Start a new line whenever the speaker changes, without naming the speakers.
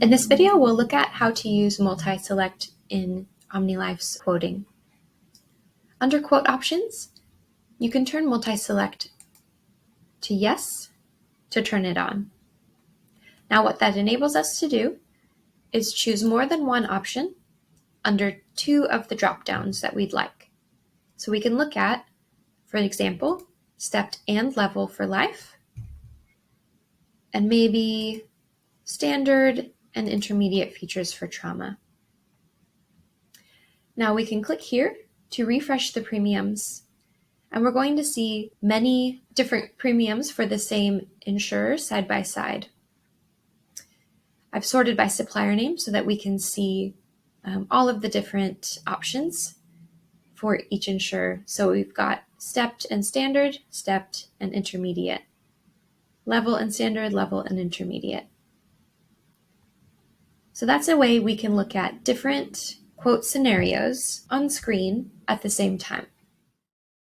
In this video, we'll look at how to use Multiselect in OmniLife's quoting. Under quote options, you can turn Multiselect to yes to turn it on. Now what that enables us to do is choose more than one option under two of the drop-downs that we'd like. So we can look at, for example, stepped and level for life, and maybe standard and intermediate features for trauma. Now we can click here to refresh the premiums, and we're going to see many different premiums for the same insurer side by side. I've sorted by supplier name so that we can see all of the different options for each insurer. So we've got stepped and standard, stepped and intermediate, level and standard, level and intermediate. So that's a way we can look at different quote scenarios on screen at the same time.